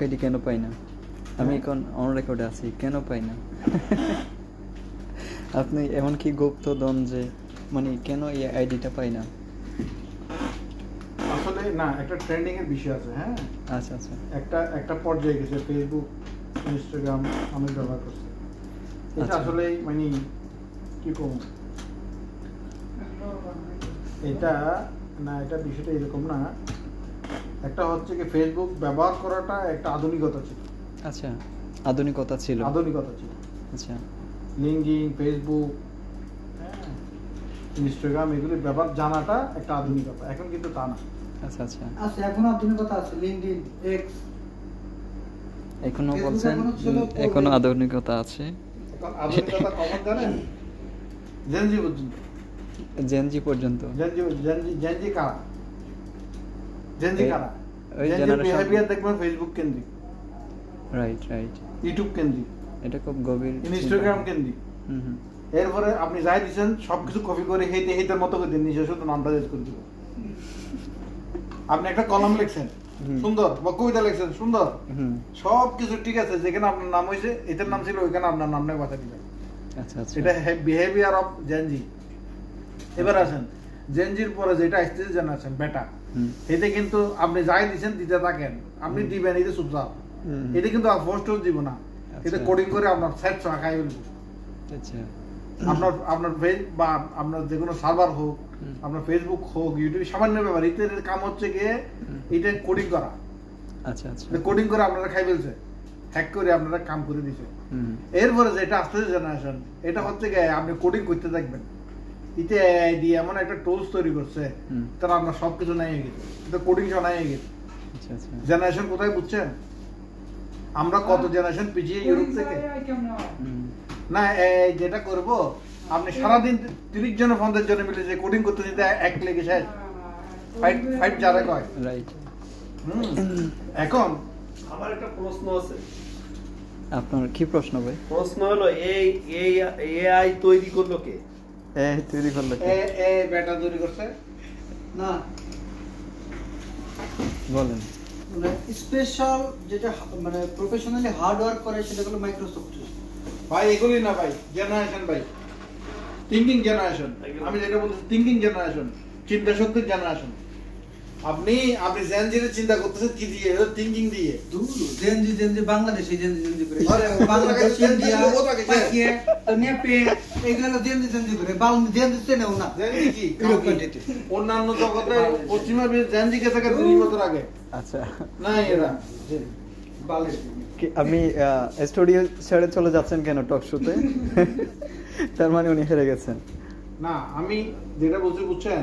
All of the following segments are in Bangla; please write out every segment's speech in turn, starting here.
আইডি কেন পাই না? আমি এখন অন রেকর্ডে আছি, কেন পাই না? আপনি এমন কি গুপ্তধন যে মানে কেন এই আইডিটা পাই না? আসলে না, একটা ট্রেন্ডিং এর বিষয় আছে। হ্যাঁ, আচ্ছা আচ্ছা, একটা পর্যায়ে গেছে। ফেসবুক, ইনস্টাগ্রাম আমি ব্যবহার করছি। এটা আচ্ছা। আসলে মানে কি করব, এটা এটা বিষয়টা এরকম না। একটা হচ্ছে কি, ফেসবুক ব্যবহার করাটা একটা আধুনিকতা ছিল। আচ্ছা, আধুনিকতা ছিল। আচ্ছা, লিঙ্কডিন, ফেসবুক, হ্যাঁ, ইনস্টাগ্রাম এগুলি ব্যবহার জানাটা একটা আধুনিকতা। এখন কিন্তু তা না। আচ্ছা আচ্ছা, আছে, এখনো আধুনিকতা আছে। লিঙ্কডইন, এক্স, এখনো Facebook বলছেন এখনো আধুনিকতা আছে। এখন আধুনিকতা কখন জানেন? জেনজি পর্যন্ত। জেনজি পর্যন্ত। জেনজি কারা? জেনজি কারা? ওই জেনজির জেনারেশন। বিহেভিয়ার দেখবেন ফেসবুক কেন্দ্রিক, রাইট রাইট, ইউটিউব কেন্দ্রিক, এটা খুব গভীর। ইনস্টাগ্রাম কেন্দ্রিক। হুম। এরপরে আপনি যাই দিচ্ছেন সবকিছু কপি করে হেইতের মতো করে দিন, নিজে শুধু নামটা চেঞ্জ করে দিব। আপনি একটা কলম লিখছেন সুন্দর, বা কবিতা লিখছেন সুন্দর, সবকিছু ঠিক আছে, যেখানে আপনার নাম হয়েছে এটার নাম ছিল ওইখানে আপনার নাম নিয়ে কথা দিবেন। আচ্ছা আচ্ছা, এটা বিহেভিয়ার অফ জেনজি। এবার আসেন জেনজির পরে যেটা আসতেছে জেনারেশন বেটা। এতে কিন্তু আপনি যাই দিচ্ছেন দিতে থাকেন, আপনি দিবেন এই যে চুপচাপ। এটা কিন্তু ফার্স্ট দিব না, এটা কোডিং করে আপনার সেট রাখাই ফেলবো। আচ্ছা, আপনার পেজ বা আপনার যে কোনো সার্ভার হোক, আপনার ফেসবুক হোক, ইউটিউব, সামান্য ব্যাপার। এটার কাম হচ্ছে গিয়ে এটা কোডিং করা। আচ্ছা আচ্ছা, কোডিং করে আপনারা খাই ফেলছে, হ্যাক করে আপনারা কাম করে দিছে। এরপরে যেটা আসতেছে জেনারেশন, এটা হচ্ছে গিয়ে আপনি কোডিং করতে থাকবেন। এটা এআই দিয়ে এমন একটা টুলস তৈরি করছে, তারা আপনার সবকিছু নাই হয়ে গেছে, এটা কোডিং সহ নাই হয়ে গেছে। আচ্ছা আচ্ছা, জেনারেশন কোথায় বুঝছেন? আমরা কত জেনারেশন পিছিয়ে ইউরোপ থেকে। না, যেটা করব, আপনি সারাদিন 30 জনের ফোনের জন্য মিলে যে কোডিং করতে দিতে এক লেগে শেষ। ফাইট যারা কয়, রাইট। এখন আমার একটা প্রশ্ন আছে। আপনার কি প্রশ্ন ভাই? প্রশ্ন হলো, এই এআই তৈরি করলো কে? তৈরি করলো কে? বেটা তৈরি করছে না, বলেন। মানে স্পেশাল যেটা মানে প্রফেশনালি হার্ড ওয়ার্ক করে সেটা হলো মাইক্রোসফট। ভাই এগুলি না ভাই, জেনারেশন ভাই, থিঙ্কিং জেনারেশন। আমি যেটা বলছি থিঙ্কিং জেনারেশন, চিন্তা শক্তির জেনারেশন। আপনি জেনজির চিন্তা করতেছেন কি দিয়ে? থিঙ্কিং দিয়ে। জেনজি বাংলাদেশে জেনজি করে, আরে বাংলাদেশ, জেনজি ইন্ডিয়া, ও থাকে পাকিস্তান, তো নেপাল, এগুলো জেনজি করে। জেনজি চেনেও না। জেনজি কি? ইউরোপ কান্ট্রিতে অন্যান্য জগতে পশ্চিমা জেনজি কে থাকে 30 বছর আগে। আচ্ছা, না এরা আপনি স্টুডিও ছেড়ে চলে যাচ্ছেন কেন টক শোতে? তার মানে উনি হেরে গেছেন। না, আমি যেটা বলছি বুঝছেন,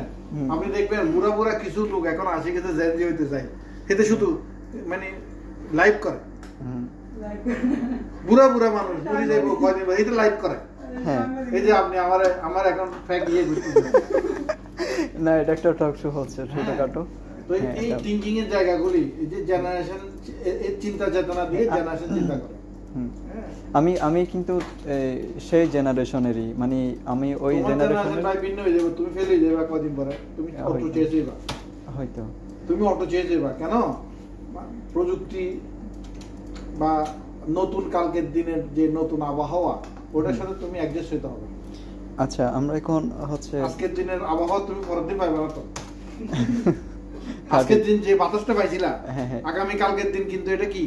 আপনি দেখবেন বুড়া কিছু লোক এখন আসে গেছে জেনজি হইতে চায়, এতে শুধু মানে লাইভ করে। বুড়া মানুষ বুড়ি যাইব কয়দিন পর এটা লাইভ করে। হ্যাঁ, এই যে আপনি আমার এখন ফ্যাক ইয়ে করতেছেন না, এটা একটা টক শো হচ্ছে ছোটখাটো। তো এই থিঙ্কিং এর জায়গাগুলি, এই যে জেনারেশন এই চিন্তা চেতনা দিয়ে জেনারেশন চিন্তা করে। আমি কিন্তু সেই জেনারেশনেরই, মানে আমি ওই জেনারেশনের প্রায় ভিন্ন হয়ে যাবে। তুমি ফেল হয়ে যাবে কদিন পরে, তুমি অটো চেঞ্জ হইবা। হয়তো তুমি অটো চেঞ্জ হইবা কেন? প্রযুক্তি বা নতুন কালকের দিনের যে নতুন আবহাওয়া, ওটার সাথে তুমি অ্যাডজাস্ট হইতে হবে। আচ্ছা, আমরা এখন হচ্ছে আজকের দিনের আবহাওয়া তুমি পরের দিন পাইবে না তো। আজকের দিন যে বাতাসটা পাইছিলা, আগামী কালকের দিন কিন্তু এটা কি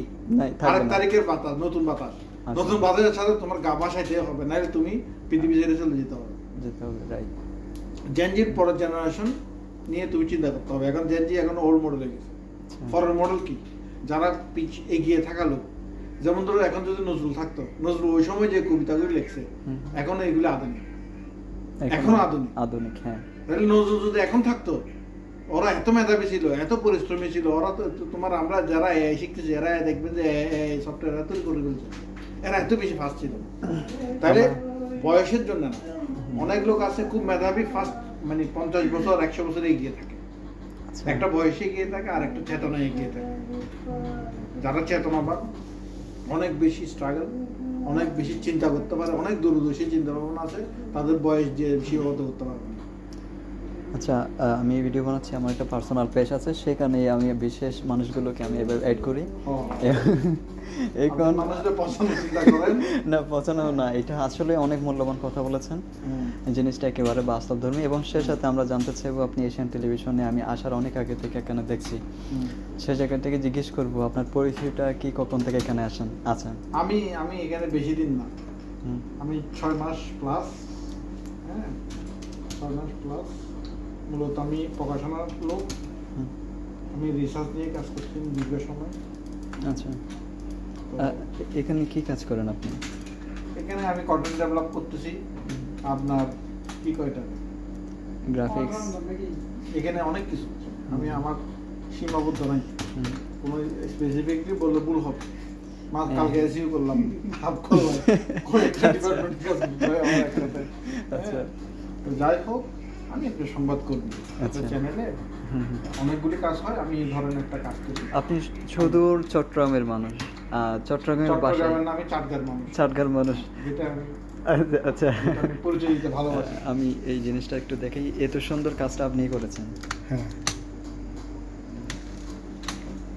আরেক তারিখের বাতাস, নতুন বাতাস। নতুন বাতাসের সাথে তোমার গা ভাসাইতে হবে, নাহলে তুমি পৃথিবী ছেড়ে চলে যেতে হবে। রাইট। জেনজির পরের জেনারেশন নিয়ে তুমি চিন্তা করতে হবে। এখন জেনজি এখন ওল্ড মডেল হয়ে গেছে। পরের মডেল কি? যারা এগিয়ে থাকা লোক, যেমন ধরো এখন যদি নজরুল থাকতো, নজরুল ওই সময় যে কবিতাগুলি লিখছে, এখন এগুলো আধুনিক, এখনো আধুনিক। হ্যাঁ, তাহলে নজরুল যদি এখন থাকতো, ওরা এত মেধাবী ছিল, এত পরিশ্রমী ছিল, ওরা তো তোমার আমরা যারা এআই শিখতেছি, এরা দেখবেন যে এআই সফটওয়্যার তৈরি করে ফেলছে, এরা এত বেশি ফাস্ট ছিল। তাহলে বয়সের জন্য না, অনেক লোক আছে খুব মেধাবী, ফার্স্ট মানে 50 বছর 100 বছরে এগিয়ে থাকে। একটা বয়সে এগিয়ে থাকে আর একটা চেতনায় এগিয়ে থাকে। যারা চেতনাবান, অনেক বেশি স্ট্রাগল, অনেক বেশি চিন্তা করতে পারে, অনেক দূরদর্শী চিন্তা ভাবনা আছে, তাদের বয়স যে সীমাবদ্ধ করতে পারবে না। আচ্ছা, আমি ভিডিও বানাচ্ছি, আমার একটা পার্সোনাল পেজ আছে, সেখানে আমি বিশেষ মানুষগুলোকে আমি এবার অ্যাড করি। এখন মানুষদের পছন্দ চিন্তা করেন না, পছন্দ না, এটা আসলে অনেক মূল্যবান কথা বলেছেন। জিনিসটা একেবারে বাস্তবধর্মী, এবং সে সাথে আমরা জানতে চাইবো আপনি এশিয়ান টেলিভিশনে আমি আসার অনেক আগে থেকে এখানে দেখছি, সে জায়গা থেকে জিজ্ঞেস করবো আপনার পরিচয়টা কি, কখন থেকে এখানে আছেন? আমি এখানে বেশি দিন না, আমি 6 মাস প্লাস। হ্যাঁ, 6 মাস প্লাস। মূলত আমি প্রকাশনার লোক, আমি রিসার্চ নিয়ে কাজ করছি দীর্ঘ সময়। আচ্ছা, এখানে কি কাজ করেন আপনি? এখানে আমি কন্টেন্ট ডেভেলপ করতেছি, আপনার কি কয়টা গ্রাফিক্স, এখানে অনেক কিছু। আমি আমার সীমাবদ্ধ নাই, কোনো স্পেসিফিকলি বললে ভুল হবে। কালকে এসিও করলাম, হাফ করলাম, কয়েকটা ডিপার্টমেন্ট কাজ করে আমার একসাথে। আচ্ছা, যাই হোক, আমি একটা সংবাদ কর্মী, চ্যানেলে অনেকগুলি কাজ হয়, আমি এই ধরনের একটা কাজ করি। আপনি সুদূর চট্টগ্রামের মানুষ, চট্টগ্রামের আমি চাটগাঁর মানুষ, যেটা আমি আচ্ছা, পরিচয় দিতে ভালোবাসি। আমি এই জিনিসটা একটু দেখাই, এত সুন্দর কাজটা আপনি করেছেন। হ্যাঁ,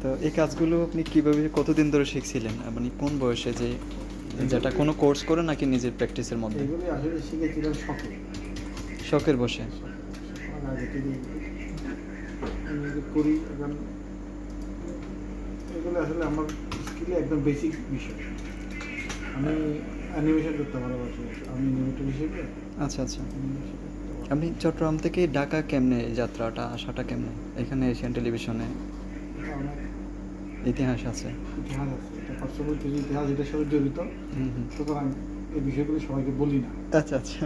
তো এই কাজগুলো আপনি কিভাবে, কতদিন ধরে শিখছিলেন, মানে কোন বয়সে, যে যেটা কোনো কোর্স করে নাকি নিজের প্র্যাকটিসের মধ্যে? এগুলি আসলে শিখেছিলাম শখের বসে আগে থেকে করি। এখন এগুলো আসলে আমার স্কিলে একদম বেসিক বিষয়। আমি অ্যানিমেশন করতে ভালোবাসি, আমি অ্যানিমেটর হিসেবে। আচ্ছা আচ্ছা, আপনি চট্টগ্রাম থেকে ঢাকা কেমনে যাত্রাটা, আসাটা কেমনে এখানে এশিয়ান টেলিভিশনে? ইতিহাস আছে, ইতিহাস আছে, এটা পার্শ্ববর্তী ইতিহাস, এটার সাথে জড়িত, সুতরাং এই বিষয়গুলো সবাইকে বলি না। আচ্ছা আচ্ছা,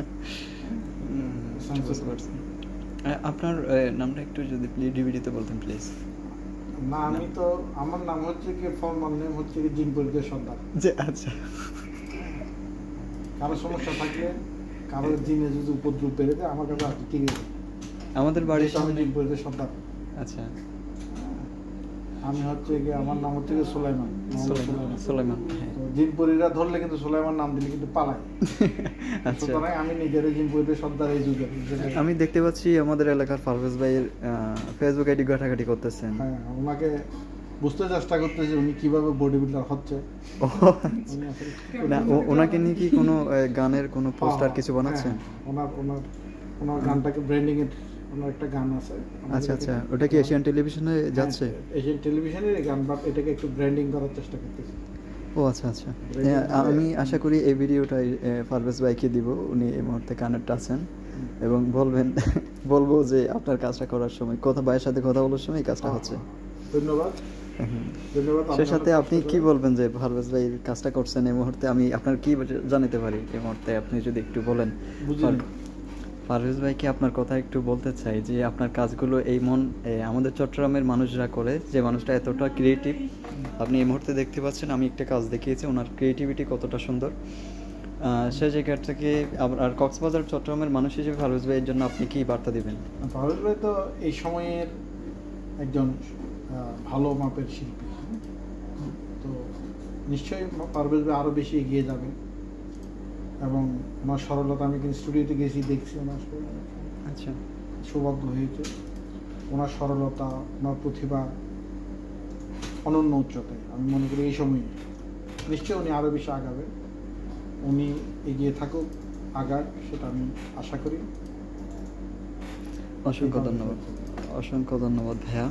আপনার নামটা একটু যদি প্লিজ ডিভিডিতে বলতেন প্লিজ। না, আমি তো, আমার নাম হচ্ছে কি, ফর্মাল নেম হচ্ছে কি জিনপরিদের সর্দার। আচ্ছা, কারো সমস্যা থাকলে, কারো জিনে যদি উপদ্রব বেড়ে যায়, আমার কাছে আসলে ঠিক আছে। আমাদের বাড়ির সামনে জিনপরিদের সর্দার। আচ্ছা, আমি হচ্ছে কি, আমার নাম হচ্ছে কি সুলাইমান। সুলাইমান, জিনপরিরা ধরলে কিন্তু সুলাইমান নাম দিলে কিন্তু পালায়। আচ্ছা, সুতরাং আমি নিজের জিনপরিদের সর্দার এই যুগে। আমি দেখতে পাচ্ছি আমাদের এলাকার পারভেজ ভাইয়ের ফেসবুক আইডি ঘাটাঘাটি করতেছেন। হ্যাঁ, ওনাকে বুঝতে চেষ্টা করতেছি উনি কিভাবে বডি বিল্ডার হচ্ছে। না, ওনাকে নিয়ে কি কোনো গানের কোনো পোস্টার কিছু বানাচ্ছেন? ওনার গানটাকে ব্র্যান্ডিং এর, ওনার একটা গান আছে। আচ্ছা আচ্ছা, ওটা কি এশিয়ান টেলিভিশনে যাচ্ছে? এশিয়ান টেলিভিশনের গান, বাট এটাকে একটু ব্র্যান্ডিং করার চেষ্টা করতেছি। ও আচ্ছা আচ্ছা, আমি আশা করি এই ভিডিওটাই পারভেজ ভাইকে দিব, উনি এই মুহূর্তে কানেক্ট আছেন, এবং বলবো যে আপনার কাজটা করার সময়, ভাইয়ের সাথে কথা বলার সময় এই কাজটা হচ্ছে। ধন্যবাদ। সে সাথে আপনি কি বলবেন যে পারভেজ ভাই কাজটা করছেন এই মুহূর্তে, আমি আপনার কি জানাতে পারি এই মুহূর্তে, আপনি যদি একটু বলেন। পারভেজ ভাইকে আপনার কথা একটু বলতে চাই যে আপনার কাজগুলো আমাদের চট্টগ্রামের মানুষরা করে, যে মানুষটা এতটা ক্রিয়েটিভ, আপনি এই মুহূর্তে দেখতে পাচ্ছেন, আমি একটা কাজ দেখিয়েছি, ওনার ক্রিয়েটিভিটি কতটা সুন্দর। সে জায়গা থেকে আর কক্সবাজার চট্টগ্রামের মানুষ হিসেবে পারভেজ ভাইয়ের জন্য আপনি কি বার্তা দিবেন? পারভেজ ভাই তো এই সময়ের একজন ভালো মাপের শিল্পী, তো নিশ্চয়ই পারভেজ ভাই আরও বেশি এগিয়ে যাবে। এবং ওনার সরলতা, আমি কিন্তু স্টুডিওতে গেছি, দেখছি ওনার আচ্ছা, সৌভাগ্য হয়েছে। ওনার সরলতা, ওনার প্রতিভা অনন্য উচ্চতায়। আমি মনে করি এই সময়ে নিশ্চয়ই উনি আরও বেশি আগাবে, উনি এগিয়ে থাকুক, আগাক, সেটা আমি আশা করি। অসংখ্য ধন্যবাদ, অসংখ্য ধন্যবাদ ভাইয়া।